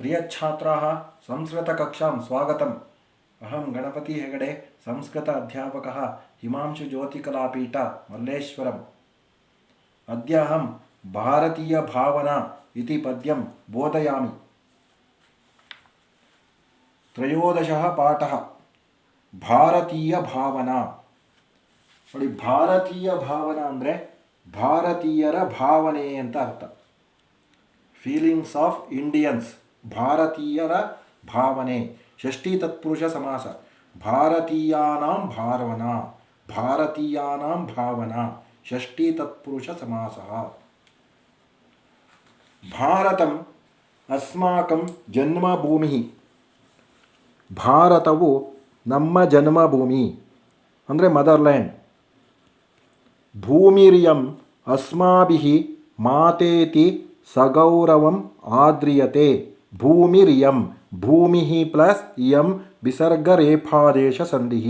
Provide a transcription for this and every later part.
प्रिय छात्राः संस्कृतकक्षां स्वागतम्। अहं गणपति हेगडे संस्कृत अध्यापकः हिमांशु ज्योतिकलापीठ मल्लेश्वरम्। अद्य अहं भारतीयभावना इति पद्यं बोधयामि। त्रयोदशः पाठः भारतीयभावना। ನೋಡಿ, ಭಾರತೀಯ ಭಾವನಾ ಅಂದರೆ ಭಾರತೀಯರ ಭಾವನೆ ಅಂತ ಅರ್ಥ. ಫೀಲಿಂಗ್ಸ್ ಆಫ್ ಇಂಡಿಯನ್ಸ್, ಭಾರತೀಯರ ಭಾವನೆ. ಷಷ್ಠಿ ತತ್ಪುರುಷ ಸಮಾಸ. ಭಾರತೀಯಾನಾಂ ಭಾವನಾ, ಭಾರತೀಯಾನಾಂ ಭಾವನಾ, ಷಷ್ಠಿ ತತ್ಪುರುಷ ಸಮಾಸ. ಭಾರತಂ ಅಸ್ಮಾಕಂ ಜನ್ಮಭೂಮಿ. ಭಾರತವು ನಮ್ಮ ಜನ್ಮಭೂಮಿ ಅಂದರೆ ಮದರ್ಲ್ಯಾಂಡ್. ಭೂಮಿರಿಯಂ ಅಸ್ಮಾಭಿಃ ಮಾತೇತಿ ಸಗೌರವಂ ಆದ್ರಿಯತೆ. ಭೂಮಿರಿಯಂ, ಭೂಮಿ ಪ್ಲಸ್ ಇಯಂ ವಿಸರ್ಗರೇಫಾದೇಶ ಸಂಧಿ.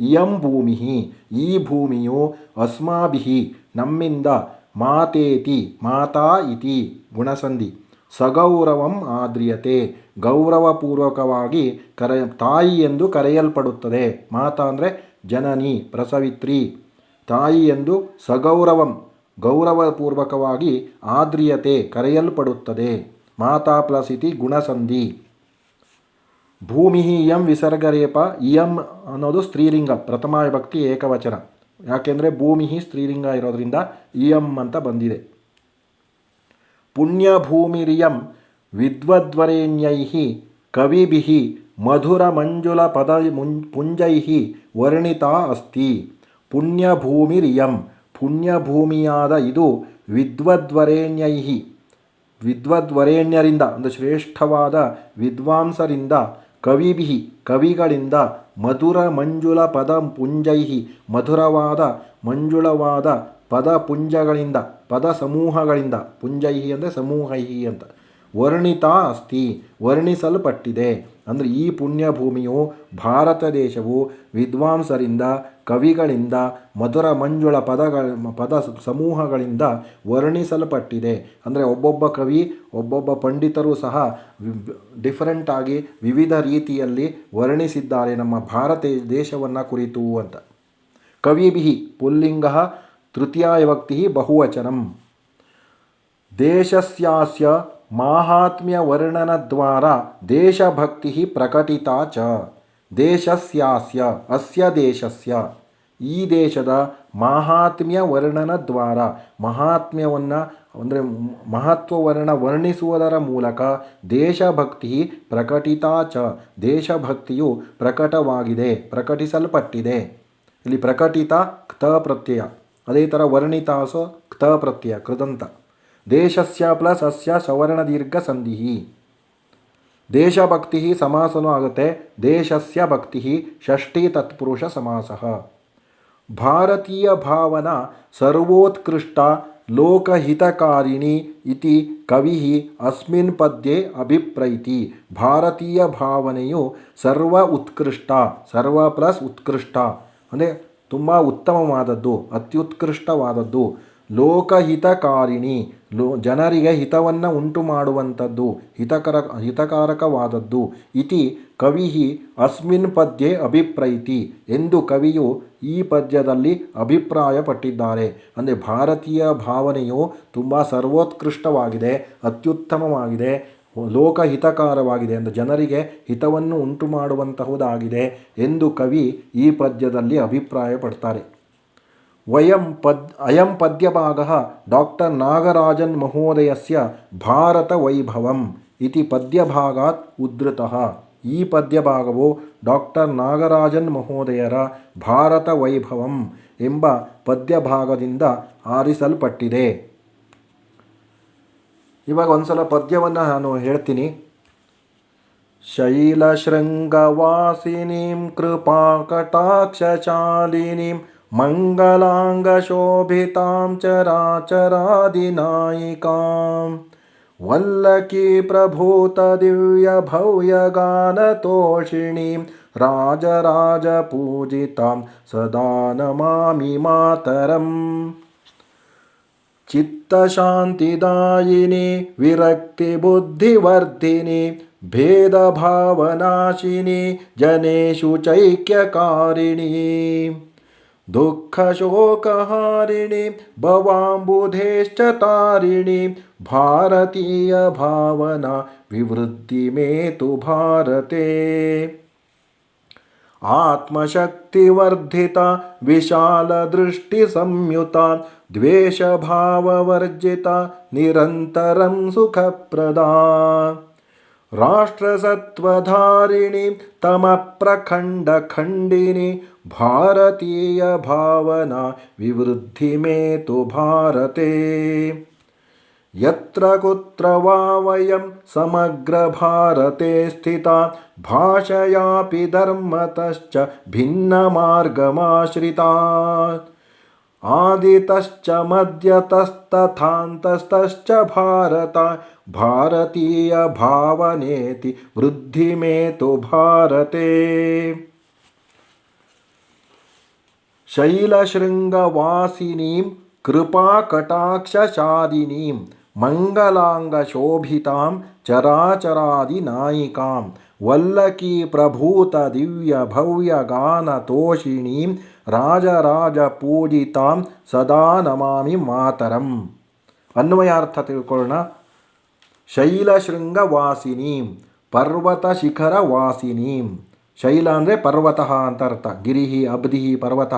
ಇಯಂ ಭೂಮಿ, ಈ ಭೂಮಿಯು ಅಸ್ಮಾಭಿಃ ನಮ್ಮಿಂದ, ಮಾತೇತಿ ಮಾತಾ ಇತಿ ಗುಣಸಂಧಿ, ಸಗೌರವಂ ಆದ್ರಿಯತೆ ಗೌರವಪೂರ್ವಕವಾಗಿ ತಾಯಿ ಎಂದು ಕರೆಯಲ್ಪಡುತ್ತದೆ. ಮಾತಾ ಅಂದರೆ ಜನನಿ, ಪ್ರಸವಿತ್ರಿ, ತಾಯಿ ಎಂದು ಸಗೌರವಂ ಗೌರವಪೂರ್ವಕವಾಗಿ ಆದ್ರಿಯತೆ ಕರೆಯಲ್ಪಡುತ್ತದೆ. ಮಾತಾ ಪ್ಲಸ್ ಇತಿ ಗುಣಸಂಧಿ. ಭೂಮಿ ಇಯಂ ವಿಸರ್ಗರೇಪ. ಇಯಂ ಅನ್ನೋದು ಸ್ತ್ರೀಲಿಂಗ, ಪ್ರಥಮ ವಿಭಕ್ತಿ ಏಕವಚನ. ಯಾಕೆಂದರೆ ಭೂಮಿ ಸ್ತ್ರೀಲಿಂಗ ಇರೋದ್ರಿಂದ ಇಯಂ ಅಂತ ಬಂದಿದೆ. ಪುಣ್ಯಭೂಮಿರಿಯಂ ವಿದ್ವದ್ವರೇಣ್ಯೈಃ ಕವಿಭಿಃ ಮಧುರಮಂಜುಳಪದ ಪುಂಜೈಃ ವರ್ಣಿತಾ ಅಸ್ತಿ. ಪುಣ್ಯಭೂಮಿರಿಯಂ, ಪುಣ್ಯಭೂಮಿಯಾದ ಇದು, ವಿದ್ವದ್ವರೇಣ್ಯೈಃ ವಿದ್ವದ್ವರೇಣ್ಯರಿಂದ ಅಂದರೆ ಶ್ರೇಷ್ಠವಾದ ವಿದ್ವಾಂಸರಿಂದ, ಕವಿಭಿಃ ಕವಿಗಳಿಂದ, ಮಧುರ ಮಂಜುಳ ಪದ ಪುಂಜೈಃ ಮಧುರವಾದ ಮಂಜುಳವಾದ ಪದಪುಂಜಗಳಿಂದ, ಪದ ಸಮೂಹಗಳಿಂದ, ಪುಂಜೈಃ ಅಂದರೆ ಸಮೂಹೈಃ ಅಂತ, ವರ್ಣಿತಾ ಅಸ್ತಿ ವರ್ಣಿಸಲ್ಪಟ್ಟಿದೆ. ಅಂದರೆ ಈ ಪುಣ್ಯಭೂಮಿಯು, ಭಾರತ ದೇಶವು ವಿದ್ವಾಂಸರಿಂದ, ಕವಿಗಳಿಂದ, ಮಧುರ ಮಂಜುಳ ಪದ ಸಮೂಹಗಳಿಂದ ವರ್ಣಿಸಲ್ಪಟ್ಟಿದೆ. ಅಂದರೆ ಒಬ್ಬೊಬ್ಬ ಕವಿ, ಒಬ್ಬೊಬ್ಬ ಪಂಡಿತರು ಸಹ ಡಿಫರೆಂಟ್ ಆಗಿ ವಿವಿಧ ರೀತಿಯಲ್ಲಿ ವರ್ಣಿಸಿದ್ದಾರೆ ನಮ್ಮ ಭಾರತ ದೇಶವನ್ನು ಕುರಿತು ಅಂತ. ಕವಿಭಿಃ ಪುಲ್ಲಿಂಗ, ತೃತೀಯ ವಿಭಕ್ತಿ ಬಹುವಚನಂ. ದೇಶಸ್ಯಾಸ್ಯ ಮಾಹಾತ್ಮ್ಯ ವರ್ಣನದ್ವಾರ ದೇಶಭಕ್ತಿ ಪ್ರಕಟಿತಾ ಚ. ದೇಶಸ್ಯಾಸ್ಯ, ಅಸ್ಯ ದೇಶಸ್ಯ, ಈ ದೇಶದ ಮಾಹಾತ್ಮ್ಯ ವರ್ಣನದ್ವಾರ, ಮಹಾತ್ಮ್ಯವನ್ನು ಅಂದರೆ ಮಹತ್ವವನ್ನು ವರ್ಣಿಸುವುದರ ಮೂಲಕ ದೇಶಭಕ್ತಿ ಪ್ರಕಟಿತಾ ಚ, ದೇಶಭಕ್ತಿಯು ಪ್ರಕಟವಾಗಿದೆ, ಪ್ರಕಟಿಸಲ್ಪಟ್ಟಿದೆ. ಇಲ್ಲಿ ಪ್ರಕಟಿತ ಕ್ತ ಪ್ರತ್ಯಯ, ಅದೇ ಥರ ವರ್ಣಿತಾಸೋ ಕ್ತ ಪ್ರತ್ಯಯ ಕೃದಂತ. ದೇಶಸ್ಯ ಪ್ಲಸ್ ಅಸ್ಯ ಸವರ್ಣ ದೀರ್ಘ ಸಂಧಿ. ದೇಶಭಕ್ತಿ ಸಮಾಸನೂ ಆಗುತ್ತೆ. ದೇಶಸ್ಯ ಭಕ್ತಿ ಷಷ್ಠಿ ತತ್ಪುರುಷ ಸಮಾಸ. ಭಾರತೀಯ ಭಾವನಾ ಸರ್ವೋತ್ಕೃಷ್ಟ ಲೋಕಹಿತಕಾರಿಣಿ ಇತಿ ಕವಿ ಅಸ್ಮಿನ್ ಪದ್ಯೆ ಅಭಿಪ್ರೈತಿ. ಭಾರತೀಯ ಭಾವನೆಯು ಸರ್ವ ಉತ್ಕೃಷ್ಟ, ಸರ್ವ ಪ್ಲಸ್ ಉತ್ಕೃಷ್ಟ ಅಂದರೆ ತುಂಬ ಉತ್ತಮವಾದದ್ದು, ಅತ್ಯುತ್ಕೃಷ್ಟವಾದದ್ದು. ಲೋಕಹಿತಕಾರಿಣಿ, ಜನರಿಗೆ ಹಿತವನ್ನು ಉಂಟು ಮಾಡುವಂಥದ್ದು, ಹಿತಕಾರಕವಾದದ್ದು. ಇತಿ ಕವಿ ಅಸ್ಮಿನ್ ಪದ್ಯೆ ಅಭಿಪ್ರೈತಿ, ಎಂದು ಕವಿಯು ಈ ಪದ್ಯದಲ್ಲಿ ಅಭಿಪ್ರಾಯಪಟ್ಟಿದ್ದಾರೆ. ಅಂದರೆ ಭಾರತೀಯ ಭಾವನೆಯು ತುಂಬ ಸರ್ವೋತ್ಕೃಷ್ಟವಾಗಿದೆ, ಅತ್ಯುತ್ತಮವಾಗಿದೆ, ಲೋಕಹಿತಕಾರವಾಗಿದೆ, ಅಂದರೆ ಜನರಿಗೆ ಹಿತವನ್ನು ಉಂಟು ಮಾಡುವಂತಹುದಾಗಿದೆ ಎಂದು ಕವಿ ಈ ಪದ್ಯದಲ್ಲಿ ಅಭಿಪ್ರಾಯಪಡ್ತಾರೆ. ಅಯಂ ಪದ್ಯಭಾಗಃ ಡಾಕ್ಟರ್ ನಾಗರಾಜನ್ ಮಹೋದಯಸ್ಯ ಭಾರತ ವೈಭವಂ ಇತಿ ಪದ್ಯಭಾಗಾತ್ ಉದ್ಧೃತಃ. ಈ ಪದ್ಯಭಾಗವು ಡಾಕ್ಟರ್ ನಾಗರಾಜನ್ ಮಹೋದಯರ ಭಾರತ ವೈಭವಂ ಎಂಬ ಪದ್ಯಭಾಗದಿಂದ ಆರಿಸಲ್ಪಟ್ಟಿದೆ. ಇವಾಗ ಒಂದ್ಸಲ ಪದ್ಯವನ್ನು ನಾನು ಹೇಳ್ತೀನಿ. ಶೈಲಶೃಂಗವಾಸಿನೀಂ ಕೃಪಾಕಟಾಕ್ಷಶಾಲಿನೀಂ ಮಂಗಲಾಂಗಶೋಭಿತಾಂ ಚರಾಚರಾದಿನಾಯಿಕಾಂ ವಲ್ಲಕೀ ಪ್ರಭೂತ ದಿವ್ಯ ಭವ್ಯಗಾನತೋಷಿಣೀಂ ರಾಜರಾಜಪೂಜಿತಾಂ ಸದಾ ನಮಾಮಿ ಮಾತರಂ. चित्तशान्तिदायिनी विरक्तिबुद्धिवर्धिनी भेदभावनाशिनी जनेषु चैक्यकारिणी दुःखशोकहारिणी भवाम्बुधेश्च तारिणी भारतीयभावना विवृद्धि मे तु भारते आत्मशक्तिवर्धिता विशालदृष्टिसंयुता द्वेषभाववर्जिता निरन्तरं सुखप्रदा राष्ट्रसत्त्वधारिणी तमप्रखण्डखण्डिनी भारतीयभावना विवृद्धि मे तु भारते यत्र कुत्र वा वयं समग्रभारते स्थिता भाषयापि धर्मतश्च भिन्नमार्गमाश्रिता आदितश्च मध्यतस्तथान्तस्तश्च भारत भारतीयभावनेति वृद्धि मे तु भारते शैलशृङ्गवासिनीं कृपाकटाक्षशालिनीं मङ्गलाङ्गशोभितां चराचरादिनायिकां वल्लकीप्रभूतदिव्यभव्यगानतोषिणीं राजराजपूजितां सदा नमामि मातरಂ. ಅನ್ವಯಾರ್ಥ ತಿಳ್ಕೊಳ್ಳೋಣ. ಶೈಲಶೃಂಗವಾಸಿನೀಂ, ಪರ್ವತ ಶಿಖರ ವಾಸಿನೀಂ. ಶೈಲ ಅಂದರೆ ಪರ್ವತ ಅಂತ ಅರ್ಥ. ಗಿರಿಹಿ ಅಬ್ಧಿಹಿ ಪರ್ವತ,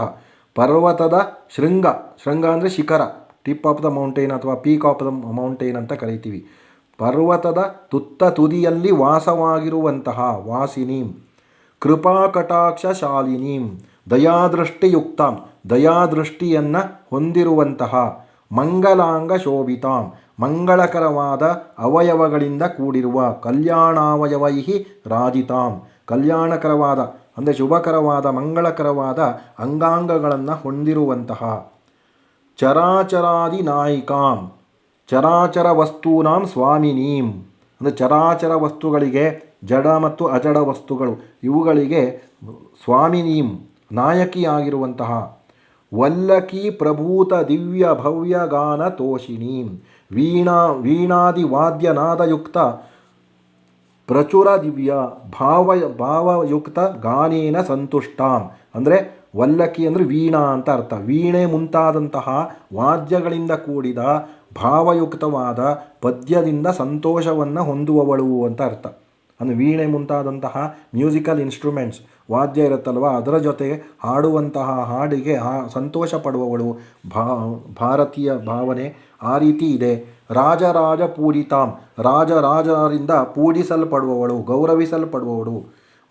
ಪರ್ವತದ ಶೃಂಗ. ಶೃಂಗ ಅಂದರೆ ಶಿಖರ, ಟಿಪ್ ಆಫ್ ದ ಮೌಂಟೇನ್ ಅಥವಾ ಪೀಕ್ ಆಫ್ ದ ಮೌಂಟೇನ್ ಅಂತ ಕರಿತೀವಿ. ಪರ್ವತದ ತುತ್ತ ತುದಿಯಲ್ಲಿ ವಾಸವಾಗಿರುವಂತಹ ವಾಸಿನೀಂ, ಕೃಪಾಕಟಾಕ್ಷ ಶಾಲಿನೀಂ, ದಯಾದೃಷ್ಟಿಯುಕ್ತಾಂ, ದಯಾದೃಷ್ಟಿಯನ್ನು ಹೊಂದಿರುವಂತಹ, ಮಂಗಲಾಂಗ ಶೋಭಿತಾಂ, ಮಂಗಳಕರವಾದ ಅವಯವಗಳಿಂದ ಕೂಡಿರುವ, ಕಲ್ಯಾಣಾವಯವೈಹಿ ರಾಜಿತಾಂ, ಕಲ್ಯಾಣಕರವಾದ ಅಂದರೆ ಶುಭಕರವಾದ ಮಂಗಳಕರವಾದ ಅಂಗಾಂಗಗಳನ್ನು ಹೊಂದಿರುವಂತಹ, ಚರಾಚರಾದಿ ನಾಯಿಕಾಂ, ಚರಾಚರ ವಸ್ತೂನಾಂ ಸ್ವಾಮಿನೀಂ, ಅಂದರೆ ಚರಾಚರ ವಸ್ತುಗಳಿಗೆ, ಜಡ ಮತ್ತು ಅಜಡ ವಸ್ತುಗಳು ಇವುಗಳಿಗೆ ಸ್ವಾಮಿನೀಂ, ನಾಯಕಿಯಾಗಿರುವಂತಹ, ವಲ್ಲಕಿ ಪ್ರಭೂತ ದಿವ್ಯ ಭವ್ಯ ಗಾನ ತೋಷಿಣೀಂ, ವೀಣಾದಿ ವಾದ್ಯನಾದಯುಕ್ತ ಪ್ರಚುರ ದಿವ್ಯ ಭಾವಯುಕ್ತ ಗಾನೇನ ಸಂತುಷ್ಟಾಂ. ಅಂದರೆ ವಲ್ಲಕಿ ಅಂದರೆ ವೀಣಾ ಅಂತ ಅರ್ಥ. ವೀಣೆ ಮುಂತಾದಂತಹ ವಾದ್ಯಗಳಿಂದ ಕೂಡಿದ ಭಾವಯುಕ್ತವಾದ ಪದ್ಯದಿಂದ ಸಂತೋಷವನ್ನು ಹೊಂದುವವಳು ಅಂತ ಅರ್ಥ. ಅಂದರೆ ವೀಣೆ ಮುಂತಾದಂತಹ ಮ್ಯೂಸಿಕಲ್ ಇನ್ಸ್ಟ್ರೂಮೆಂಟ್ಸ್, ವಾದ್ಯ ಇರುತ್ತಲ್ವ, ಅದರ ಜೊತೆಗೆ ಹಾಡುವಂತಹ ಹಾಡಿಗೆ ಸಂತೋಷ ಪಡುವವಳು ಭಾರತೀಯ ಭಾವನೆ ಆ ರೀತಿ ಇದೆ. ರಾಜರಾಜ ಪೂಜಿತಾಂ, ರಾಜರಾಜರಿಂದ ಪೂಜಿಸಲ್ಪಡುವವಳು, ಗೌರವಿಸಲ್ಪಡುವವಳು.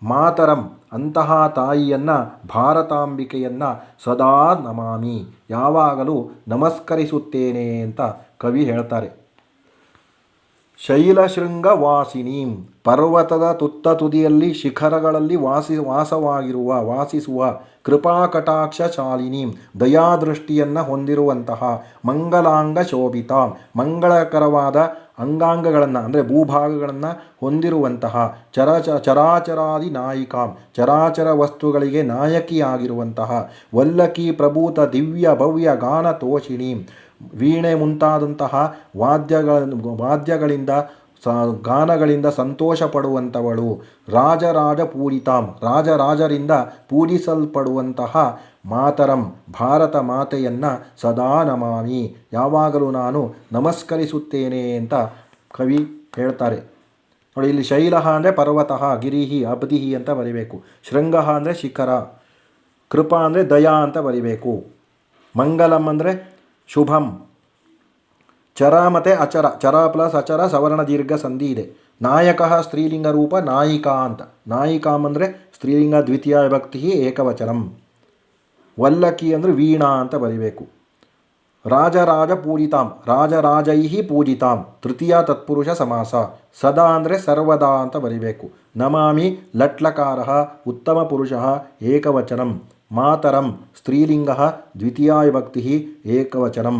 ಮಾತರಂ, ಅಂತಹ ತಾಯಿಯನ್ನು, ಭಾರತಾಂಬಿಕೆಯನ್ನು ಸದಾ ನಮಾಮಿ, ಯಾವಾಗಲೂ ನಮಸ್ಕರಿಸುತ್ತೇನೆ ಅಂತ ಕವಿ ಹೇಳ್ತಾರೆ. ಶೈಲಶೃಂಗವಾಸಿನೀಂ, ಪರ್ವತದ ತುತ್ತ ತುದಿಯಲ್ಲಿ ಶಿಖರಗಳಲ್ಲಿ ವಾಸಿಸುವ ಕೃಪಾಕಟಾಕ್ಷ ಶಾಲಿನೀಂ, ದಯಾದೃಷ್ಟಿಯನ್ನು ಹೊಂದಿರುವಂತಹ, ಮಂಗಲಾಂಗ ಶೋಭಿತಾಂ, ಮಂಗಳಕರವಾದ ಅಂಗಾಂಗಗಳನ್ನು ಅಂದರೆ ಭೂಭಾಗಗಳನ್ನು ಹೊಂದಿರುವಂತಹ, ಚರಾಚರಾದಿ ನಾಯಿಕಾಂ, ಚರಾಚರ ವಸ್ತುಗಳಿಗೆ ನಾಯಕಿಯಾಗಿರುವಂತಹ, ವಲ್ಲಕಿ ಪ್ರಭೂತ ದಿವ್ಯ ಭವ್ಯ ಗಾನ ತೋಷಿಣೀಂ, ವೀಣೆ ಮುಂತಾದಂತಹ ವಾದ್ಯಗಳಿಂದ ಗಾನಗಳಿಂದ ಸಂತೋಷ ಪಡುವಂಥವಳು. ರಾಜರಾಜ ಪೂಜಿತಾಂ, ರಾಜರಾಜರಿಂದ ಪೂಜಿಸಲ್ಪಡುವಂತಹ, ಮಾತರಂ, ಭಾರತ ಮಾತೆಯನ್ನು ಸದಾ ನಮಾಮಿ, ಯಾವಾಗಲೂ ನಾನು ನಮಸ್ಕರಿಸುತ್ತೇನೆ ಅಂತ ಕವಿ ಹೇಳ್ತಾರೆ. ನೋಡಿ, ಇಲ್ಲಿ ಶೈಲ ಅಂದರೆ ಪರ್ವತ, ಗಿರಿಹಿ ಅಬ್ಧಿಹಿ ಅಂತ ಬರಿಬೇಕು. ಶೃಂಗ ಅಂದರೆ ಶಿಖರ, ಕೃಪಾ ಅಂದರೆ ದಯಾ ಅಂತ ಬರಿಬೇಕು. ಮಂಗಲಂ ಅಂದರೆ ಶುಭಂ. ಚರ ಮತ್ತು ಅಚರ, ಚರ ಪ್ಲಸ್ ಅಚರ ಸವರ್ಣ ದೀರ್ಘ ಸಂಧಿ ಇದೆ. ನಾಯಕ ಸ್ತ್ರೀಲಿಂಗ ರೂಪ ನಾಯಿಕಾ ಅಂತ. ನಾಯಿಕಾಂ ಅಂದರೆ ಸ್ತ್ರೀಲಿಂಗ ದ್ವಿತೀಯ ವಿಭಕ್ತಿ ಏಕವಚನಂ. ವಲ್ಲಕಿ ಅಂದರೆ ವೀಣಾ ಅಂತ ಬರಿಬೇಕು. ರಾಜರಾಜ ಪೂಜಿತಾಂ, ರಾಜರಾಜೈಹಿ ಪೂಜಿತಾಂ, ತೃತೀಯ ತತ್ಪುರುಷ ಸಮಾಸ. ಸದಾ ಅಂದರೆ ಸರ್ವದಾ ಅಂತ ಬರಿಬೇಕು. ನಮಾಮಿ ಲಟ್ಲಕಾರ ಉತ್ತಮ ಪುರುಷ ಏಕವಚನಂ. ಮಾತರಂ ಸ್ತ್ರೀಲಿಂಗ ದ್ವಿತೀಯ ವಿಭಕ್ತಿ ಏಕವಚನಂ.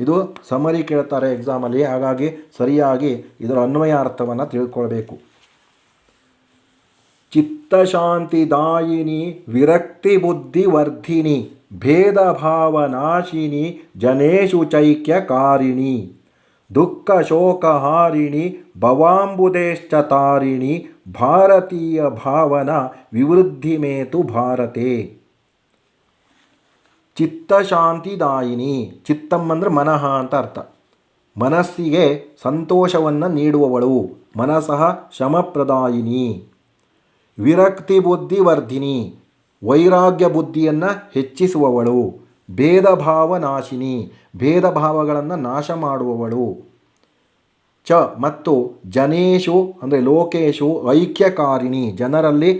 ಇದು ಸಮರಿ ಕೇಳ್ತಾರೆ ಎಕ್ಸಾಮಲ್ಲಿ, ಹಾಗಾಗಿ ಸರಿಯಾಗಿ ಇದರ ಅನ್ವಯ ಅರ್ಥವನ್ನು ತಿಳ್ಕೊಳ್ಬೇಕು. ಚಿತ್ತಶಾಂತಿದಾಯಿನಿ ವಿರಕ್ತಿಬುದ್ಧಿವರ್ಧಿನಿ ಭೇದಭಾವನಾಶಿನಿ ಜನೇಷು ಚೈಕ್ಯಕಾರಿಣಿ ದುಃಖಶೋಕಹಾರಿಣಿ ಭವಾಂಬುದೇಶ್ಚ ತಾರಿಣಿ ಭಾರತೀಯ ಭಾವನ ವಿವೃದ್ಧಿಮೇತು ಭಾರತೆ. ಚಿತ್ತಶಾಂತಿದಾಯಿನಿ, ಚಿತ್ತಂ ಅಂದರೆ ಮನಃ ಅಂತ ಅರ್ಥ. ಮನಸ್ಸಿಗೆ ಸಂತೋಷವನ್ನು ನೀಡುವವಳು, ಮನಸಃ ಶಮಪ್ರದಾಯಿನಿ. ವಿರಕ್ತಿ ಬುದ್ಧಿವರ್ಧಿನಿ, ವೈರಾಗ್ಯ ಬುದ್ಧಿಯನ್ನು ಹೆಚ್ಚಿಸುವವಳು. ಭೇದಭಾವ ನಾಶಿನಿ, ಭೇದ ಭಾವಗಳನ್ನು ನಾಶ ಮಾಡುವವಳು. ಚ ಮತ್ತು ಜನೇಶು ಅಂದರೆ ಲೋಕೇಶು ಐಕ್ಯಕಾರಿಣಿ, ಜನರಲ್ಲಿ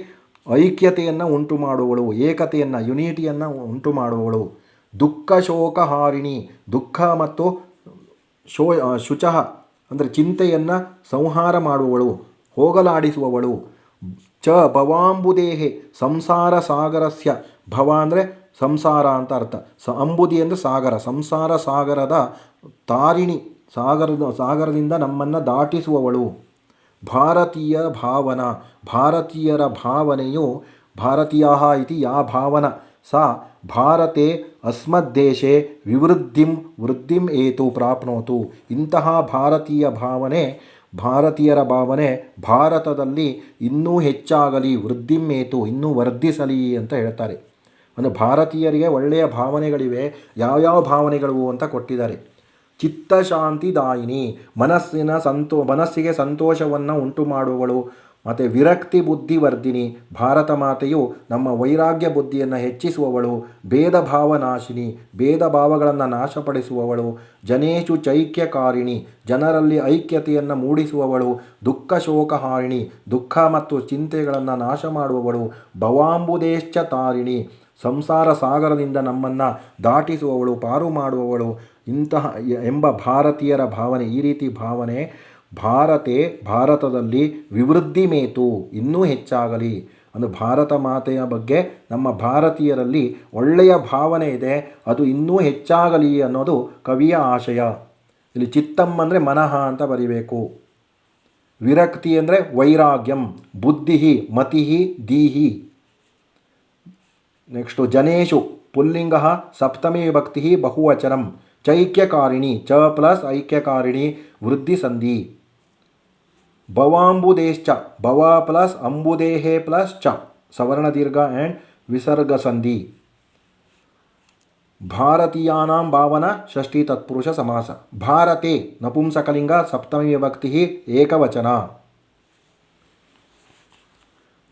ಐಕ್ಯತೆಯನ್ನು ಉಂಟು ಮಾಡುವವಳು, ಏಕತೆಯನ್ನು ಯುನಿಟಿಯನ್ನು ಉಂಟು ಮಾಡುವವಳು. ದುಃಖ ಶೋಕಹಾರಿಣಿ, ದುಃಖ ಮತ್ತು ಶುಚಃ ಅಂದರೆ ಚಿಂತೆಯನ್ನು ಸಂಹಾರ ಮಾಡುವವಳು, ಹೋಗಲಾಡಿಸುವವಳು. ಚ ಭವಾಂಬುದೇಹೆ ಸಂಸಾರ ಸಾಗರಸ್ಯ, ಭವ ಅಂದರೆ ಸಂಸಾರ ಅಂತ ಅರ್ಥ, ಅಂಬುದಿ ಅಂದರೆ ಸಾಗರ, ಸಂಸಾರ ಸಾಗರದ ತಾರಿಣಿ, ಸಾಗರದಿಂದ ನಮ್ಮನ್ನು ದಾಟಿಸುವವಳು. ಭಾರತೀಯ ಭಾವನ, ಭಾರತೀಯರ ಭಾವನೆಯು ಭಾರತೀಯ ಇತಿ ಯಾ ಭಾವನ ಸಾ ಭಾರತೆ ಅಸ್ಮದ್ದೇಶೆ ವೃದ್ಧಿಂ ಏತು ಪ್ರಾಪ್ನೋತು. ಇಂತಹ ಭಾರತೀಯ ಭಾವನೆ, ಭಾರತೀಯರ ಭಾವನೆ ಭಾರತದಲ್ಲಿ ಇನ್ನೂ ಹೆಚ್ಚಾಗಲಿ, ವೃದ್ಧಿಂ ಏತು ಇನ್ನೂ ವರ್ಧಿಸಲಿ ಅಂತ ಹೇಳ್ತಾರೆ. ಅಂದರೆ ಭಾರತೀಯರಿಗೆ ಒಳ್ಳೆಯ ಭಾವನೆಗಳಿವೆ, ಯಾವ್ಯಾವ ಭಾವನೆಗಳು ಅಂತ ಕೊಟ್ಟಿದ್ದಾರೆ. ಚಿತ್ತಶಾಂತಿದಾಯಿನಿ, ಮನಸ್ಸಿಗೆ ಸಂತೋಷವನ್ನು ಉಂಟು ಮಾಡುವವಳು. ಮತ್ತು ವಿರಕ್ತಿ ಬುದ್ಧಿವರ್ಧಿನಿ, ಭಾರತ ಮಾತೆಯು ನಮ್ಮ ವೈರಾಗ್ಯ ಬುದ್ಧಿಯನ್ನು ಹೆಚ್ಚಿಸುವವಳು. ಭೇದ ಭಾವನಾಶಿನಿ, ಭೇದ ಭಾವಗಳನ್ನು ನಾಶಪಡಿಸುವವಳು. ಜನೇಶು ಚೈಕ್ಯಕಾರಿಣಿ, ಜನರಲ್ಲಿ ಐಕ್ಯತೆಯನ್ನು ಮೂಡಿಸುವವಳು. ದುಃಖ ಶೋಕಹಾರಿಣಿ, ದುಃಖ ಮತ್ತು ಚಿಂತೆಗಳನ್ನು ನಾಶ ಮಾಡುವವಳು. ಭವಾಂಬುದೇಶ್ಚ ತಾರಿಣಿ, ಸಂಸಾರ ಸಾಗರದಿಂದ ನಮ್ಮನ್ನು ದಾಟಿಸುವವಳು, ಪಾರು ಮಾಡುವವಳು. ಇಂತಹ ಎಂಬ ಭಾರತೀಯರ ಭಾವನೆ, ಈ ರೀತಿ ಭಾವನೆ ಭಾರತದಲ್ಲಿ ವಿವೃದ್ಧಿ ಮೇತು ಇನ್ನೂ ಹೆಚ್ಚಾಗಲಿ. ಅಂದರೆ ಭಾರತ ಮಾತೆಯ ಬಗ್ಗೆ ನಮ್ಮ ಭಾರತೀಯರಲ್ಲಿ ಒಳ್ಳೆಯ ಭಾವನೆ ಇದೆ, ಅದು ಇನ್ನೂ ಹೆಚ್ಚಾಗಲಿ ಅನ್ನೋದು ಕವಿಯ ಆಶಯ. ಇಲ್ಲಿ ಚಿತ್ತಂ ಅಂದರೆ ಮನಃ ಅಂತ ಬರಿಬೇಕು. ವಿರಕ್ತಿ ಅಂದರೆ ವೈರಾಗ್ಯಂ, ಬುದ್ಧಿ ಮತಿ ದೀಹಿ. ನೆಕ್ಸ್ಟು ಜನೇಶು ಪುಲ್ಲಿಂಗ ಸಪ್ತಮಿ ವಿಭಕ್ತಿ ಬಹುವಚನಂ. ಚೈಕ್ಯಕಾರಿಣಿ, ಚ ಪ್ಲಸ್ ಐಕ್ಯಕಾರಿಣಿ ವೃದ್ಧಿ ಸಂಧಿ. ಭವಾಂಬುದೇಶ್ಚ, ಭವ ಪ್ಲಸ್ ಅಂಬುದೇಹೆ ಪ್ಲಸ್ ಚ ಸವರ್ಣ ದೀರ್ಘ ಆ್ಯಂಡ್ ವಿಸರ್ಗ ಸಂಧಿ. ಭಾರತೀಯಾನಾಂ ಭಾವನ ಷಷ್ಠಿ ತತ್ಪುರುಷ ಸಮಾಸ. ಭಾರತೆ ನಪುಂಸಕಲಿಂಗ ಸಪ್ತಮಿ ವಿಭಕ್ತಿ ಏಕವಚನ.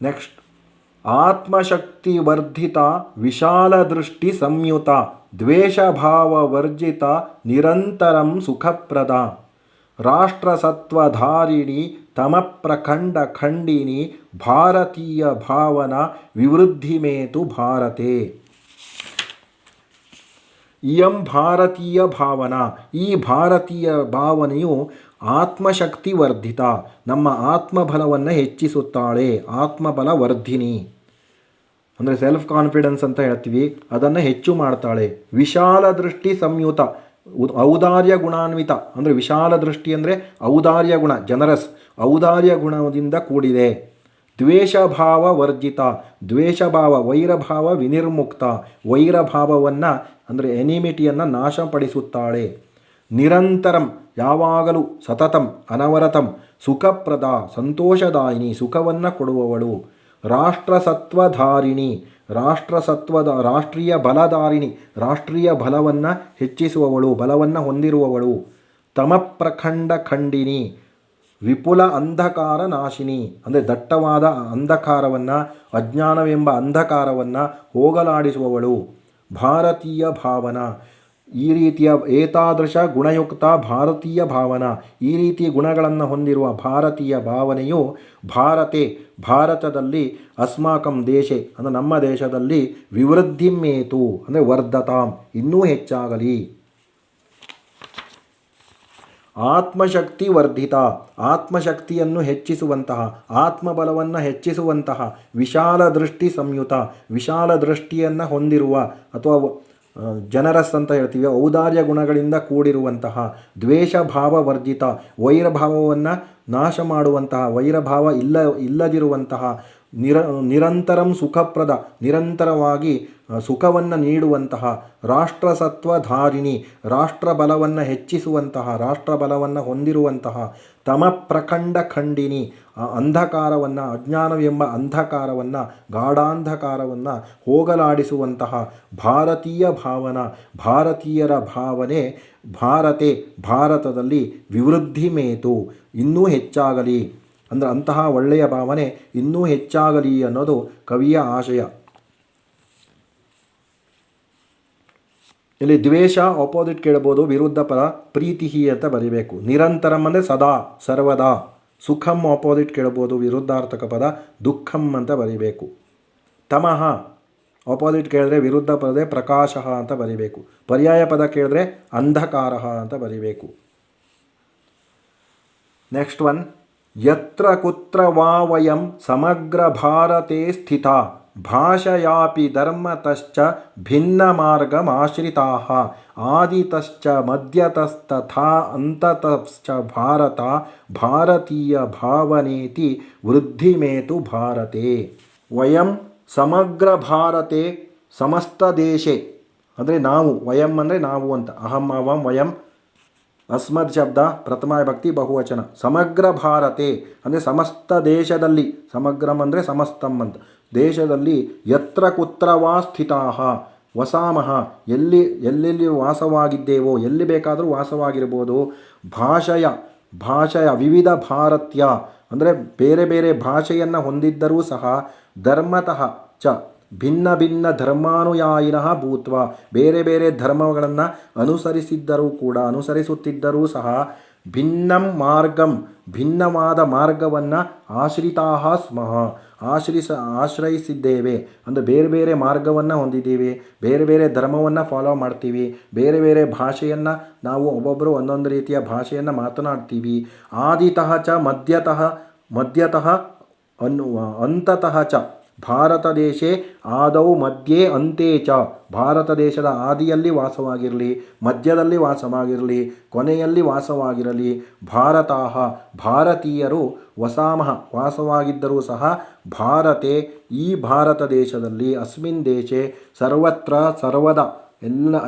ನೆಕ್ಸ್ಟ್ ಆತ್ಮಶಕ್ತಿವರ್ಧಿತ ವಿಶಾಲದೃಷ್ಟಿ ಸಂಯುತ ದ್ವೇಷಭಾವವರ್ಜಿತ ನಿರಂತರಂ ಸುಖಪ್ರದ. ರಾಷ್ಟ್ರಸತ್ವಧಾರಿಣಿ ತಮಪ್ರಖಂಡ ಖಂಡಿನಿ ಭಾರತೀಯ ಭಾವನ ವಿವೃದ್ಧಿಮೇತು ಭಾರತೆ. ಇಯಂ ಭಾರತೀಯ ಭಾವನಾ, ಈ ಭಾರತೀಯ ಭಾವನೆಯು ಆತ್ಮಶಕ್ತಿ ವರ್ಧಿತ, ನಮ್ಮ ಆತ್ಮಬಲವನ್ನು ಹೆಚ್ಚಿಸುತ್ತಾಳೆ. ಆತ್ಮಬಲ ವರ್ಧಿನಿ ಅಂದರೆ ಸೆಲ್ಫ್ ಕಾನ್ಫಿಡೆನ್ಸ್ ಅಂತ ಹೇಳ್ತೀವಿ, ಅದನ್ನು ಹೆಚ್ಚು ಮಾಡ್ತಾಳೆ. ವಿಶಾಲ ದೃಷ್ಟಿ ಸಂಯುತ, ಔದಾರ್ಯ ಗುಣಾನ್ವಿತ ಅಂದರೆ ವಿಶಾಲ ದೃಷ್ಟಿ ಅಂದರೆ ಔದಾರ್ಯ ಗುಣ, ಜನರಸ್, ಔದಾರ್ಯ ಗುಣದಿಂದ ಕೂಡಿದೆ. ದ್ವೇಷಭಾವ ವರ್ಜಿತ, ದ್ವೇಷಭಾವ ವೈರಭಾವ ವಿನಿರ್ಮುಕ್ತ, ವೈರಭಾವವನ್ನು ಅಂದರೆ ಎನಿಮಿಟಿಯನ್ನು ನಾಶಪಡಿಸುತ್ತಾಳೆ. ನಿರಂತರಂ ಯಾವಾಗಲೂ, ಸತತಂ ಅನವರತಂ, ಸುಖಪ್ರದ ಸಂತೋಷದಾಯಿನಿ ಸುಖವನ್ನು ಕೊಡುವವಳು. ರಾಷ್ಟ್ರಸತ್ವಧಾರಿಣಿ, ರಾಷ್ಟ್ರೀಯ ಬಲಧಾರಿಣಿ, ರಾಷ್ಟ್ರೀಯ ಬಲವನ್ನು ಹೆಚ್ಚಿಸುವವಳು, ಬಲವನ್ನು ಹೊಂದಿರುವವಳು. ತಮಪ್ರಖಂಡ ಖಂಡಿನಿ, ವಿಪುಲ ಅಂಧಕಾರ ನಾಶಿನಿ ಅಂದರೆ ದಟ್ಟವಾದ ಅಂಧಕಾರವನ್ನು, ಅಜ್ಞಾನವೆಂಬ ಅಂಧಕಾರವನ್ನು ಹೋಗಲಾಡಿಸುವವಳು. ಭಾರತೀಯ ಭಾವನಾ, ಈ ರೀತಿಯ ಏತಾದೃಶ ಗುಣಯುಕ್ತ ಭಾರತೀಯ ಭಾವನಾ, ಈ ರೀತಿಯ ಗುಣಗಳನ್ನು ಹೊಂದಿರುವ ಭಾರತೀಯ ಭಾವನೆಯು ಭಾರತೆ ಭಾರತದಲ್ಲಿ ಅಸ್ಮಾಕಂ ದೇಶೆ ಅಂದರೆ ನಮ್ಮ ದೇಶದಲ್ಲಿ ವಿವೃದ್ಧಿಮೇತು ಅಂದರೆ ವರ್ಧತಾಂ ಇನ್ನೂ ಹೆಚ್ಚಾಗಲಿ. ಆತ್ಮಶಕ್ತಿ ವರ್ಧಿತ, ಆತ್ಮಶಕ್ತಿಯನ್ನು ಹೆಚ್ಚಿಸುವಂತಹ, ಆತ್ಮಬಲವನ್ನು ಹೆಚ್ಚಿಸುವಂತಹ. ವಿಶಾಲ ದೃಷ್ಟಿ ಸಂಯುತ, ವಿಶಾಲ ದೃಷ್ಟಿಯನ್ನು ಹೊಂದಿರುವ ಅಥವಾ ಜನರಸ್ ಅಂತ ಹೇಳ್ತೀವಿ, ಔದಾರ್ಯ ಗುಣಗಳಿಂದ ಕೂಡಿರುವಂತಹ. ದ್ವೇಷಭಾವ ವರ್ಜಿತ, ವೈರಭಾವವನ್ನು ನಾಶ ಮಾಡುವಂತಹ, ವೈರಭಾವ ಇಲ್ಲದಿರುವಂತಹ ನಿರಂತರಂ ಸುಖಪ್ರದ, ನಿರಂತರವಾಗಿ ಸುಖವನ್ನು ನೀಡುವಂತಹ, ರಾಷ್ಟ್ರಸತ್ವಧಾರಿಣಿ, ರಾಷ್ಟ್ರಬಲವನ್ನು ಹೆಚ್ಚಿಸುವಂತಹ, ರಾಷ್ಟ್ರಬಲವನ್ನು ಹೊಂದಿರುವಂತಹ, ತಮಪ್ರಖಂಡ ಖಂಡಿನಿ, ಅಂಧಕಾರವನ್ನು, ಅಜ್ಞಾನವೆಂಬ ಅಂಧಕಾರವನ್ನು, ಗಾಢಾಂಧಕಾರವನ್ನು ಹೋಗಲಾಡಿಸುವಂತಹ ಭಾರತೀಯ ಭಾವನಾ, ಭಾರತೀಯರ ಭಾವನೆ ಭಾರತೆ, ಭಾರತದಲ್ಲಿ ವಿವೃದ್ಧಿ ಮೇತು, ಇನ್ನೂ ಹೆಚ್ಚಾಗಲಿ, ಅಂದರೆ ಅಂತಹ ಒಳ್ಳೆಯ ಭಾವನೆ ಇನ್ನೂ ಹೆಚ್ಚಾಗಲಿ ಅನ್ನೋದು ಕವಿಯ ಆಶಯ. ಇಲ್ಲಿ ದ್ವೇಷ ಆಪೋಸಿಟ್ ಕೇಳ್ಬೋದು, ವಿರುದ್ಧ ಪದ ಪ್ರೀತಿ ಅಂತ ಬರೀಬೇಕು. ನಿರಂತರಂ ಅಂದರೆ ಸದಾ ಸರ್ವದಾ. ಸುಖಂ ಆಪೋಸಿಟ್ ಕೇಳ್ಬೋದು, ವಿರುದ್ಧಾರ್ಥಕ ಪದ ದುಃಖಂ ಅಂತ ಬರೀಬೇಕು. ತಮಃ ಆಪೋಸಿಟ್ ಕೇಳಿದ್ರೆ ವಿರುದ್ಧ ಪದದೇ ಪ್ರಕಾಶ ಅಂತ ಬರೀಬೇಕು. ಪರ್ಯಾಯ ಪದ ಕೇಳಿದ್ರೆ ಅಂಧಕಾರ ಅಂತ ಬರೀಬೇಕು. ನೆಕ್ಸ್ಟ್ ಒನ್, ಯತ್ರ ಕುತ್ರ ವಾ ವಯಂ ಸಮಗ್ರ ಭಾರತೆ ಸ್ಥಿತ ಭಾಷಯಾಪಿ ಧರ್ಮತಶ್ಚ ಭಿನ್ನ ಮಾರ್ಗಮಾಶ್ರಿತಾಃ ಆದಿತಶ್ಚ ಮಧ್ಯತಸ್ತಥಾ ಅಂತತಶ್ಚ ಭಾರತ ಭಾರತೀಯ ಭಾವನೇತಿ ವೃದ್ಧಿಮೇತು ಭಾರತೆ. ವಯಂ ಸಮಗ್ರ ಭಾರತೆ ಸಮಸ್ತ ದೇಶೆ, ಅಂದರೆ ನಾವು, ವಯಂ ಅಂದರೆ ನಾವು ಅಂತ, ಅಹಂ ಅವಂ ವಯಂ ಅಸ್ಮದ್ ಶಬ್ದ ಪ್ರಥಮ ಭಕ್ತಿ ಬಹುವಚನ. ಸಮಗ್ರ ಭಾರತೆ ಅಂದರೆ ಸಮಸ್ತ ದೇಶದಲ್ಲಿ, ಸಮಗ್ರಂ ಅಂದರೆ ಸಮಸ್ತಂ ಅಂತ, ದೇಶದಲ್ಲಿ ಯತ್ರ ಕುತ್ರ ವಾ ಸ್ಥಿತಾಃ ವಸಾಮಃ, ಎಲ್ಲೆಲ್ಲಿ ವಾಸವಾಗಿದ್ದೇವೋ, ಎಲ್ಲಿ ಬೇಕಾದರೂ ವಾಸವಾಗಿರ್ಬೋದು. ಭಾಷೆಯ ವಿವಿಧ ಭಾರತೀಯ ಅಂದರೆ ಬೇರೆ ಬೇರೆ ಭಾಷೆಯನ್ನು ಹೊಂದಿದ್ದರೂ ಸಹ, ಧರ್ಮತಃ ಚ ಭಿನ್ನ ಭಿನ್ನ ಧರ್ಮಾನುಯಾಯಿನಃ ಭೂತ್ವ, ಬೇರೆ ಬೇರೆ ಧರ್ಮಗಳನ್ನು ಅನುಸರಿಸುತ್ತಿದ್ದರೂ ಸಹ, ಭಿನ್ನಂ ಮಾರ್ಗಂ ಭಿನ್ನವಾದ ಮಾರ್ಗವನ್ನು ಆಶ್ರಿತಾಃ ಸ್ಮಃ ಆಶ್ರಯಿಸಿದ್ದೇವೆ, ಅಂದರೆ ಬೇರೆ ಬೇರೆ ಮಾರ್ಗವನ್ನು ಹೊಂದಿದ್ದೀವಿ, ಬೇರೆ ಬೇರೆ ಧರ್ಮವನ್ನು ಫಾಲೋ ಮಾಡ್ತೀವಿ, ಬೇರೆ ಬೇರೆ ಭಾಷೆಯನ್ನು ನಾವು ಒಬ್ಬೊಬ್ಬರು ಒಂದೊಂದು ರೀತಿಯ ಭಾಷೆಯನ್ನು ಮಾತನಾಡ್ತೀವಿ. ಆದಿತಃ ಚ ಮಧ್ಯತಃ ಅಂತತಃ ಚ ಭಾರತ ದೇಶೇ ಆದೌ ಮಧ್ಯೆ ಅಂತೆ ಚ, ಭಾರತ ದೇಶದ ಆದಿಯಲ್ಲಿ ವಾಸವಾಗಿರಲಿ, ಮಧ್ಯದಲ್ಲಿ ವಾಸವಾಗಿರಲಿ, ಕೊನೆಯಲ್ಲಿ ವಾಸವಾಗಿರಲಿ. ಭಾರತಾಃ ಭಾರತೀಯರು, ವಸಾಮಃ ವಾಸವಾಗಿದ್ದರೂ ಸಹ, ಭಾರತೆ ಈ ಭಾರತ ದೇಶದಲ್ಲಿ, ಅಸ್ಮಿನ್ ದೇಶೆ ಸರ್ವತ್ರ ಸರ್ವದ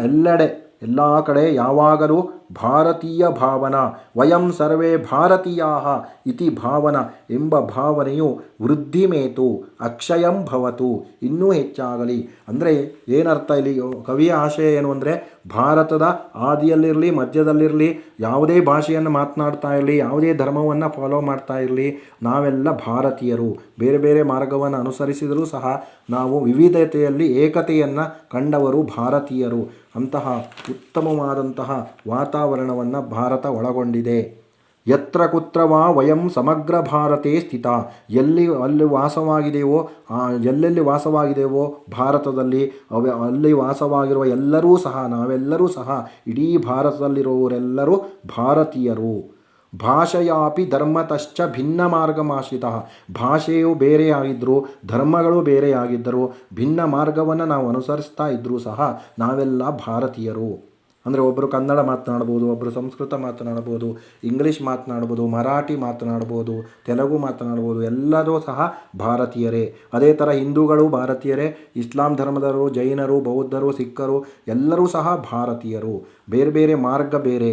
ಎಲ್ಲೆಡೆ ಎಲ್ಲ ಕಡೆ ಯಾವಾಗಲೂ ಭಾರತೀಯ ಭಾವನಾ, ವಯಂ ಸರ್ವೇ ಭಾರತೀಯಾಃ ಇತಿ ಭಾವನಾ ಎಂಬ ಭಾವನೆಯು ವೃದ್ಧಿಮೇತು ಅಕ್ಷಯಂ ಭವತು, ಇನ್ನೂ ಹೆಚ್ಚಾಗಲಿ. ಅಂದರೆ ಏನರ್ಥ ಇಲ್ಲಿ ಕವಿಯ ಆಶಯ ಏನು ಅಂದರೆ, ಭಾರತದ ಆದಿಯಲ್ಲಿರಲಿ ಮಧ್ಯದಲ್ಲಿರಲಿ, ಯಾವುದೇ ಭಾಷೆಯನ್ನು ಮಾತನಾಡ್ತಾ ಇರಲಿ, ಯಾವುದೇ ಧರ್ಮವನ್ನು ಫಾಲೋ ಮಾಡ್ತಾ ಇರಲಿ, ನಾವೆಲ್ಲ ಭಾರತೀಯರು. ಬೇರೆ ಬೇರೆ ಮಾರ್ಗವನ್ನು ಅನುಸರಿಸಿದರೂ ಸಹ ನಾವು ವಿವಿಧತೆಯಲ್ಲಿ ಏಕತೆಯನ್ನು ಕಂಡವರು ಭಾರತೀಯರು. ಅಂತಹ ಉತ್ತಮವಾದಂತಹ ವಾತಾವರಣವನ್ನು ಭಾರತ ಒಳಗೊಂಡಿದೆ. ಯತ್ರ ಕುತ್ರ ವಾ ವಯಂ ಸಮಗ್ರ ಭಾರತೆ ಸ್ಥಿತ, ಎಲ್ಲೆಲ್ಲಿ ವಾಸವಾಗಿದೆವೋ ಭಾರತದಲ್ಲಿ, ಅಲ್ಲಿ ವಾಸವಾಗಿರುವ ಎಲ್ಲರೂ ಸಹ, ನಾವೆಲ್ಲರೂ ಸಹ, ಇಡೀ ಭಾರತದಲ್ಲಿರುವವರೆಲ್ಲರೂ ಭಾರತೀಯರು. ಭಾಷೆಯಾಪಿ ಧರ್ಮತಶ್ಚ ಭಿನ್ನ ಮಾರ್ಗಮಾಶ್ರಿತಃ, ಭಾಷೆಯು ಬೇರೆಯಾಗಿದ್ದರೂ, ಧರ್ಮಗಳು ಬೇರೆಯಾಗಿದ್ದರೂ, ಭಿನ್ನ ಮಾರ್ಗವನ್ನು ನಾವು ಅನುಸರಿಸ್ತಾ ಇದ್ದರೂ ಸಹ ನಾವೆಲ್ಲ ಭಾರತೀಯರು. ಅಂದರೆ ಒಬ್ಬರು ಕನ್ನಡ ಮಾತನಾಡ್ಬೋದು, ಒಬ್ಬರು ಸಂಸ್ಕೃತ ಮಾತನಾಡ್ಬೋದು, ಇಂಗ್ಲೀಷ್ ಮಾತನಾಡ್ಬೋದು, ಮರಾಠಿ ಮಾತನಾಡ್ಬೋದು, ತೆಲುಗು ಮಾತನಾಡ್ಬೋದು, ಎಲ್ಲರೂ ಸಹ ಭಾರತೀಯರೇ. ಅದೇ ಥರ ಹಿಂದೂಗಳು ಭಾರತೀಯರೇ, ಇಸ್ಲಾಂ ಧರ್ಮದವರು, ಜೈನರು, ಬೌದ್ಧರು, ಸಿಖ್ಖರು ಎಲ್ಲರೂ ಸಹ ಭಾರತೀಯರು. ಬೇರೆ ಬೇರೆ ಮಾರ್ಗ ಬೇರೆ.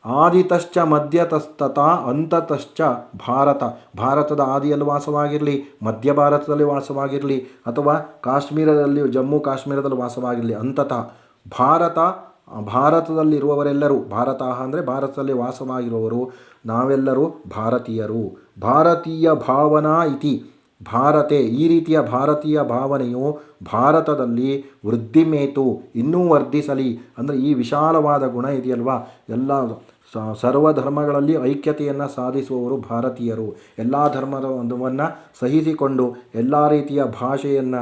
ಆದಿತಶ್ಚ ಮಧ್ಯತಸ್ತಥಾ ಅಂತತಶ್ಚ ಭಾರತ, ಭಾರತದ ಆದಿಯಲ್ಲಿ ವಾಸವಾಗಿರಲಿ, ಮಧ್ಯ ಭಾರತದಲ್ಲಿ ವಾಸವಾಗಿರಲಿ, ಅಥವಾ ಕಾಶ್ಮೀರದಲ್ಲಿ, ಜಮ್ಮು ಕಾಶ್ಮೀರದಲ್ಲಿ ವಾಸವಾಗಿರಲಿ, ಅಂತತಃ ಭಾರತದಲ್ಲಿರುವವರೆಲ್ಲರೂ, ಭಾರತ ಅಂದರೆ ಭಾರತದಲ್ಲಿ ವಾಸವಾಗಿರುವವರು, ನಾವೆಲ್ಲರೂ ಭಾರತೀಯರು. ಭಾರತೀಯ ಭಾವನಾ ಇತಿ ಭಾರತೆ, ಈ ರೀತಿಯ ಭಾರತೀಯ ಭಾವನೆಯು ಭಾರತದಲ್ಲಿ ವೃದ್ಧಿಮೇತು ಇನ್ನೂ ವರ್ಧಿಸಲಿ. ಅಂದರೆ ಈ ವಿಶಾಲವಾದ ಗುಣ ಇದೆಯಲ್ವಾ, ಎಲ್ಲ ಸರ್ವಧರ್ಮಗಳಲ್ಲಿ ಐಕ್ಯತೆಯನ್ನು ಸಾಧಿಸುವವರು ಭಾರತೀಯರು. ಎಲ್ಲ ಧರ್ಮವನ್ನು ಸಹಿಸಿಕೊಂಡು ಎಲ್ಲ ರೀತಿಯ ಭಾಷೆಯನ್ನು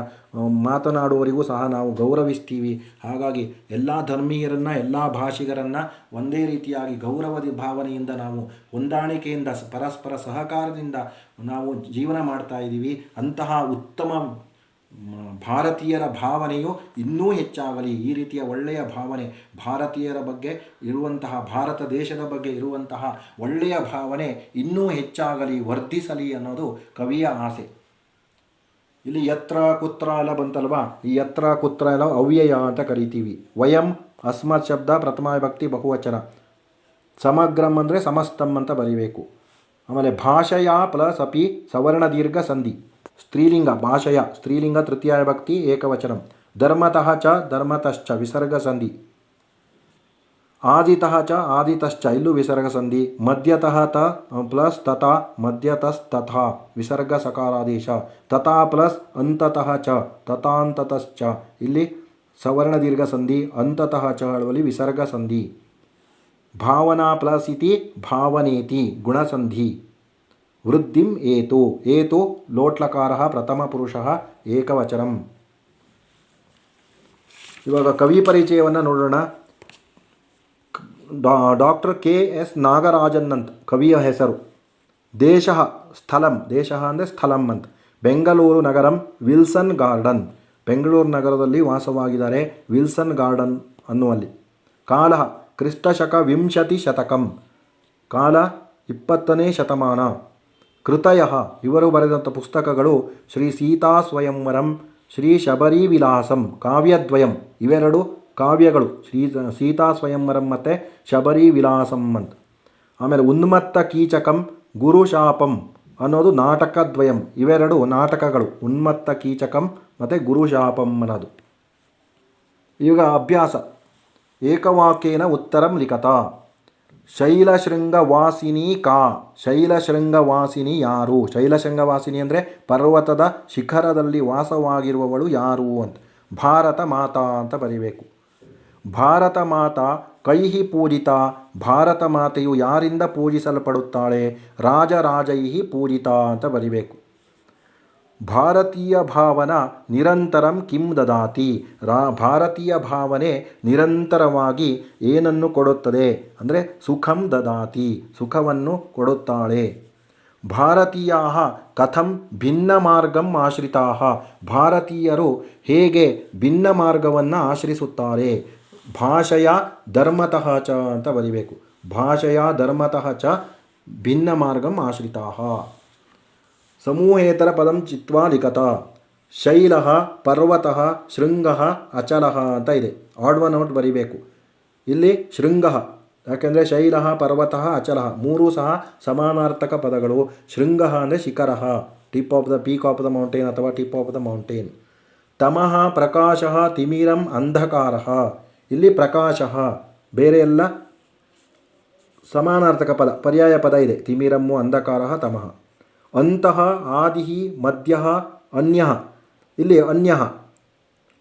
ಮಾತನಾಡುವವರಿಗೂ ಸಹ ನಾವು ಗೌರವಿಸ್ತೀವಿ. ಹಾಗಾಗಿ ಎಲ್ಲ ಧರ್ಮೀಯರನ್ನು, ಎಲ್ಲ ಭಾಷಿಗರನ್ನು ಒಂದೇ ರೀತಿಯಾಗಿ ಗೌರವದ ಭಾವನೆಯಿಂದ ನಾವು ಹೊಂದಾಣಿಕೆಯಿಂದ, ಪರಸ್ಪರ ಸಹಕಾರದಿಂದ ನಾವು ಜೀವನ ಮಾಡ್ತಾ ಇದ್ದೀವಿ. ಅಂತಹ ಉತ್ತಮ ಭಾರತೀಯರ ಭಾವನೆಯು ಇನ್ನೂ ಹೆಚ್ಚಾಗಲಿ. ಈ ರೀತಿಯ ಒಳ್ಳೆಯ ಭಾವನೆ, ಭಾರತೀಯರ ಬಗ್ಗೆ ಇರುವಂತಹ, ಭಾರತ ದೇಶದ ಬಗ್ಗೆ ಇರುವಂತಹ ಒಳ್ಳೆಯ ಭಾವನೆ ಇನ್ನೂ ಹೆಚ್ಚಾಗಲಿ, ವರ್ಧಿಸಲಿ ಅನ್ನೋದು ಕವಿಯ ಆಸೆ. ಇಲ್ಲಿ ಯತ್ರ ಕುತ್ರ ಎಲ್ಲ ಬಂತಲ್ವಾ, ಈ ಯತ್ರ ಕುತ್ರ ಎಲ್ಲ ಅವ್ಯಯ ಅಂತ ಕರಿತೀವಿ. ವಯಂ ಅಸ್ಮತ್ ಶಬ್ದ ಪ್ರಥಮ ವಿಭಕ್ತಿ ಬಹುವಚನ. ಸಮಗ್ರಂ ಅಂದರೆ ಸಮಸ್ತಂ ಅಂತ ಬರೀಬೇಕು. ಆಮೇಲೆ ಭಾಷೆಯ ಪ್ಲಸ್ ಅಪಿ ಸವರ್ಣ ದೀರ್ಘ ಸಂಧಿ. ಸ್ತ್ರೀಲಿಂಗ ಭಾಷೆಯ ಸ್ತ್ರೀಲಿಂಗ ತೃತೀಯ ವಿಭಕ್ತಿ ಏಕವಚನಂ. ಧರ್ಮತಃ ಚ ಧರ್ಮತಶ್ಚ ವಿಸರ್ಗ ಸಂಧಿ. ಆದಿತಃ ಚ ಆದಿತಶ್ಚ ಇಲ್ಲೂ ವಿಸರ್ಗ ಸಂಧಿ. ಮಧ್ಯತಃ ತ ಪ್ಲಸ್ ತಥಾ ಮಧ್ಯತಸ್ತಥಾ ವಿಸರ್ಗ ಸಕಾರಾದೇಶ. ತಥಾ ಪ್ಲಸ್ ಅಂತತಃ ಚ ತಥಾಂತತಶ್ಚ ಇಲ್ಲಿ ಸವರ್ಣ ದೀರ್ಘ ಸಂಧಿ. ಅಂತತಃ ಚ ಅಳುವಲ್ಲಿ ವಿಸರ್ಗ ಸಂಧಿ. ಭಾವನಾ ಪ್ಲಸ್ ಇತಿ ಭಾವನೇತಿ ಗುಣಸಂಧಿ. ವೃದ್ಧಿಂ ಏತು ಏತು ಲೋಟ್ಲಕಾರ ಪ್ರಥಮ ಪುರುಷ ಏಕವಚನಂ. ಇವಾಗ ಕವಿ ಪರಿಚಯವನ್ನು ನೋಡೋಣ. ಡಾಕ್ಟರ್ KS ನಾಗರಾಜನ್ ಅಂತ ಕವಿಯ ಹೆಸರು. ದೇಶ ಸ್ಥಳಂ, ದೇಶ ಅಂದರೆ ಸ್ಥಳಂ ಅಂತ. ಬೆಂಗಳೂರು ನಗರಂ ವಿಲ್ಸನ್ ಗಾರ್ಡನ್, ಬೆಂಗಳೂರು ನಗರದಲ್ಲಿ ವಾಸವಾಗಿದ್ದಾರೆ ವಿಲ್ಸನ್ ಗಾರ್ಡನ್ ಅನ್ನುವಲ್ಲಿ. ಕಾಲ ಕ್ರಿಸ್ತಶಕ ವಿಂಶತಿ ಶತಕಂ, ಕಾಲ 20ನೇ ಶತಮಾನ. ಕೃತಯ ಇವರು ಬರೆದಂಥ ಪುಸ್ತಕಗಳು ಶ್ರೀ ಸೀತಾ ಸ್ವಯಂವರಂ, ಶ್ರೀ ಶಬರಿ ವಿಲಾಸಂ ಕಾವ್ಯದ್ವಯಂ. ಇವೆರಡು ಕಾವ್ಯಗಳು, ಸೀತಾ ಸ್ವಯಂವರಂ ಮತ್ತು ಶಬರಿ ವಿಲಾಸಂ ಅಂತ. ಆಮೇಲೆ ಉನ್ಮತ್ತ ಕೀಚಕಂ ಗುರುಶಾಪಂ ಅನ್ನೋದು ನಾಟಕದ್ವಯಂ. ಇವೆರಡು ನಾಟಕಗಳು, ಉನ್ಮತ್ತ ಕೀಚಕಂ ಮತ್ತು ಗುರುಶಾಪಂ ಅನ್ನೋದು. ಈಗ ಅಭ್ಯಾಸ. ಏಕವಾಕ್ಯೇನ ಉತ್ತರಂ ಲಿಖತ. ಶೈಲಶೃಂಗವಾಸಿನಿ ಕಾ, ಶೈಲಶೃಂಗವಾಸಿನಿ ಯಾರು? ಶೈಲಶೃಂಗವಾಸಿನಿ ಅಂದರೆ ಪರ್ವತದ ಶಿಖರದಲ್ಲಿ ವಾಸವಾಗಿರುವವಳು ಯಾರು ಅಂತ. ಭಾರತ ಮಾತಾ ಅಂತ ಬರೀಬೇಕು. ಭಾರತ ಮಾತಾ ಕೈಹಿ ಪೂಜಿತ, ಭಾರತ ಮಾತೆಯು ಯಾರಿಂದ ಪೂಜಿಸಲ್ಪಡುತ್ತಾಳೆ? ರಾಜರಾಜೈಹಿ ಪೂಜಿತ ಅಂತ ಬರಿಬೇಕು. ಭಾರತೀಯ ಭಾವನ ನಿರಂತರಂ ಕಿಂ ದದಾತಿ, ಭಾರತೀಯ ಭಾವನೆ ನಿರಂತರವಾಗಿ ಏನನ್ನು ಕೊಡುತ್ತದೆ ಅಂದರೆ ಸುಖಂ ದದಾತಿ, ಸುಖವನ್ನು ಕೊಡುತ್ತಾಳೆ. ಭಾರತೀಯಾ ಕಥಂ ಭಿನ್ನ ಮಾರ್ಗಂ ಆಶ್ರಿತಾ, ಭಾರತೀಯರು ಹೇಗೆ ಭಿನ್ನ ಮಾರ್ಗವನ್ನು ಆಶ್ರಯಿಸುತ್ತಾರೆ? ಭಾಷೆಯ ಧರ್ಮತಃ ಚ ಅಂತ ಬರಿಬೇಕು. ಭಾಷೆಯ ಧರ್ಮತಃ ಚ ಭಿನ್ನ ಮಾರ್ಗಂ ಆಶ್ರಿತಾ. ಸಮೂಹೇತರ ಪದಂ ಚಿತ್ವಾ ಲಿಖತ. ಶೈಲ ಪರ್ವತಃ ಶೃಂಗ ಅಚಲ ಅಂತ ಇದೆ. ಆಡ್ ಒನ್ ಔಟ್ ಬರಿಬೇಕು. ಇಲ್ಲಿ ಶೃಂಗ, ಯಾಕೆಂದರೆ ಶೈಲ ಪರ್ವತಃ ಅಚಲ ಮೂರೂ ಸಹ ಸಮಾನಾರ್ಥಕ ಪದಗಳು. ಶೃಂಗ ಅಂದರೆ ಶಿಖರ, tip of the peak of the mountain ಅಥವಾ ಟಿಪ್ ಆಫ್ ದ ಮೌಂಟೇನ್. ತಮಃ ಪ್ರಕಾಶ ತಿಮಿರಂ ಅಂಧಕಾರ, ಇಲ್ಲಿ ಪ್ರಕಾಶ ಬೇರೆ ಎಲ್ಲ ಸಮಾನಾರ್ಥಕ ಪದ, ಪರ್ಯಾಯ ಪದ ಇದೆ. ತಿಮಿರಮ್ಮು ಅಂಧಕಾರ ತಮಃ. ಅಂತಃ ಆದಿ ಮಧ್ಯ ಅನ್ಯ, ಇಲ್ಲಿ ಅನ್ಯ.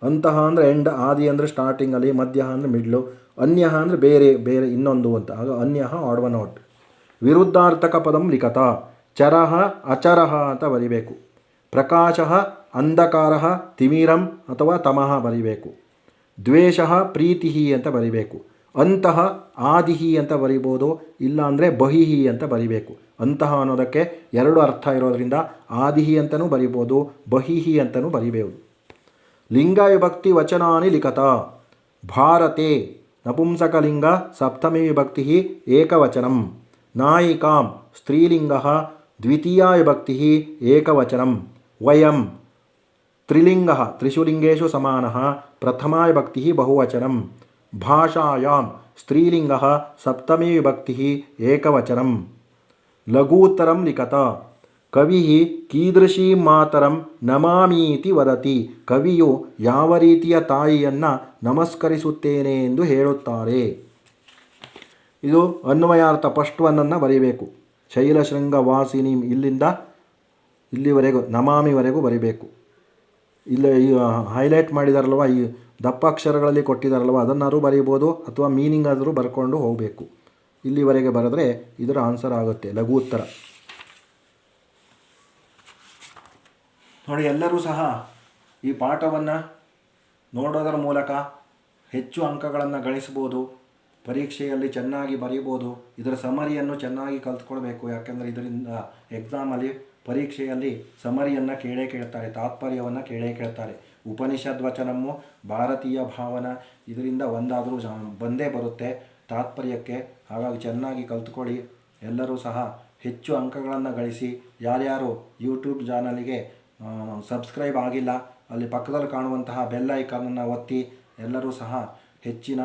ಅಂತಃ ಅಂದರೆ ಎಂಡ್, ಆದಿ ಅಂದರೆ ಸ್ಟಾರ್ಟಿಂಗಲ್ಲಿ, ಮಧ್ಯ ಅಂದರೆ ಮಿಡ್ಲು, ಅನ್ಯ ಅಂದರೆ ಬೇರೆ ಬೇರೆ ಇನ್ನೊಂದು ಅಂತ. ಆಗ ಅನ್ಯ ಆಡ್ ಒನ್ ಔಟ್. ವಿರುದ್ಧಾರ್ಥಕ ಪದಂ ಲಿಖತ. ಚರಃ ಅಚರಃ ಅಂತ ಬರಿಬೇಕು. ಪ್ರಕಾಶ ಅಂಧಕಾರ ತಿಮಿರಂ ಅಥವಾ ತಮಃ ಬರಿಬೇಕು. ದ್ವೇಷ ಪ್ರೀತಿ ಅಂತ ಬರಿಬೇಕು. ಅಂತಃ ಆದಿಹಿ ಅಂತ ಬರಿಬೋದು, ಇಲ್ಲಾಂದರೆ ಬಹಿಹಿ ಅಂತ ಬರಿಬೇಕು. ಅಂತಃ ಅನ್ನೋದಕ್ಕೆ ಎರಡು ಅರ್ಥ ಇರೋದರಿಂದ ಆದಿಹಿ ಅಂತಲೂ ಬರಿಬೋದು, ಬಹಿಹಿ ಅಂತಲೂ ಬರಿಬೋದು. ಲಿಂಗ ವಿಭಕ್ತಿ ವಚನಾನಿ ಲಿಖತ. ಭಾರತೆ ನಪುಂಸಕಲಿಂಗ ಸಪ್ತಮಿ ವಿಭಕ್ತಿ ಏಕವಚನಂ. ನಾಯಿಕಾಂ ಸ್ತ್ರೀಲಿಂಗ ದ್ವಿತೀಯ ವಿಭಕ್ತಿ ಏಕವಚನಂ. ವಯಂ ತ್ರಿಲಿಂಗ ತ್ರಿಷು ಲಿಂಗೇಶು ಸಮಾನಃ ಪ್ರಥಮಾ ವಿಭಕ್ತಿ ಬಹುವಚನಂ. ಭಾಷಾಯಾಂ ಸ್ತ್ರೀಲಿಂಗ ಸಪ್ತಮಿ ವಿಭಕ್ತಿ ಏಕವಚನಂ. ಲಘೂತ್ತರಂ ಲಿಖತ. ಕವಿ ಕೀದೃಶೀ ಮಾತರಂ ನಮಾಮೀತಿ ವದತಿ. ಕವಿಯು ಯಾವ ರೀತಿಯ ತಾಯಿಯನ್ನು ನಮಸ್ಕರಿಸುತ್ತೇನೆ ಎಂದು ಹೇಳುತ್ತಾರೆ. ಇದು ಅನ್ವಯಾರ್ಥ ಫಸ್ಟ್ ಒನ್ನನ್ನು ಬರೀಬೇಕು. ಶೈಲಶೃಂಗ ವಾಸಿನಿ ಇಲ್ಲಿಂದ ಇಲ್ಲಿವರೆಗೂ ನಮಾಮಿವರೆಗೂ ಬರಿಬೇಕು. ಇಲ್ಲಿ ಹೈಲೈಟ್ ಮಾಡಿದಾರಲ್ವ, ಈ ದಪ್ಪ ಅಕ್ಷರಗಳಲ್ಲಿ ಕೊಟ್ಟಿದ್ದಾರಲ್ವ, ಅದನ್ನಾದ್ರೂ ಬರೀಬೋದು ಅಥವಾ ಮೀನಿಂಗ್ ಆದರೂ ಬರ್ಕೊಂಡು ಹೋಗಬೇಕು. ಇಲ್ಲಿವರೆಗೆ ಬರೆದ್ರೆ ಇದರ ಆನ್ಸರ್ ಆಗುತ್ತೆ, ಲಘು ಉತ್ತರ. ನೋಡಿ, ಎಲ್ಲರೂ ಸಹ ಈ ಪಾಠವನ್ನು ನೋಡೋದರ ಮೂಲಕ ಹೆಚ್ಚು ಅಂಕಗಳನ್ನು ಗಳಿಸ್ಬೋದು, ಪರೀಕ್ಷೆಯಲ್ಲಿ ಚೆನ್ನಾಗಿ ಬರೀಬೋದು. ಇದರ ಸಮರಿಯನ್ನು ಚೆನ್ನಾಗಿ ಕಲ್ತ್ಕೊಳ್ಬೇಕು. ಯಾಕೆಂದರೆ ಇದರಿಂದ ಎಕ್ಸಾಮಲ್ಲಿ ಪರೀಕ್ಷೆಯಲ್ಲಿ ಸಮರಿಯನ್ನು ಕೇಳ್ತಾರೆ, ತಾತ್ಪರ್ಯವನ್ನು ಕೇಳ್ತಾರೆ. ಉಪನಿಷದ್ ವಚನಮ್ಮು ಭಾರತೀಯ ಭಾವನ ಇದರಿಂದ ಒಂದಾದರೂ ಬಂದೇ ಬರುತ್ತೆ ತಾತ್ಪರ್ಯಕ್ಕೆ. ಹಾಗಾಗಿ ಚೆನ್ನಾಗಿ ಕಲ್ತ್ಕೊಳ್ಳಿ. ಎಲ್ಲರೂ ಸಹ ಹೆಚ್ಚು ಅಂಕಗಳನ್ನು ಗಳಿಸಿ. ಯಾರ್ಯಾರು ಯೂಟ್ಯೂಬ್ ಚಾನಲಿಗೆ ಸಬ್ಸ್ಕ್ರೈಬ್ ಆಗಿಲ್ಲ ಅಲ್ಲಿ ಪಕ್ಕದಲ್ಲಿ ಕಾಣುವಂತಹ ಬೆಲ್ ಐಕಾನನ್ನು ಒತ್ತಿ ಎಲ್ಲರೂ ಸಹ ಹೆಚ್ಚಿನ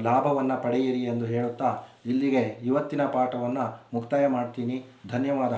ಲಾಭವನ್ನು ಪಡೆಯಿರಿ ಎಂದು ಹೇಳುತ್ತಾ ಇಲ್ಲಿಗೆ ಇವತ್ತಿನ ಪಾಠವನ್ನು ಮುಕ್ತಾಯ ಮಾಡ್ತೀನಿ. ಧನ್ಯವಾದ.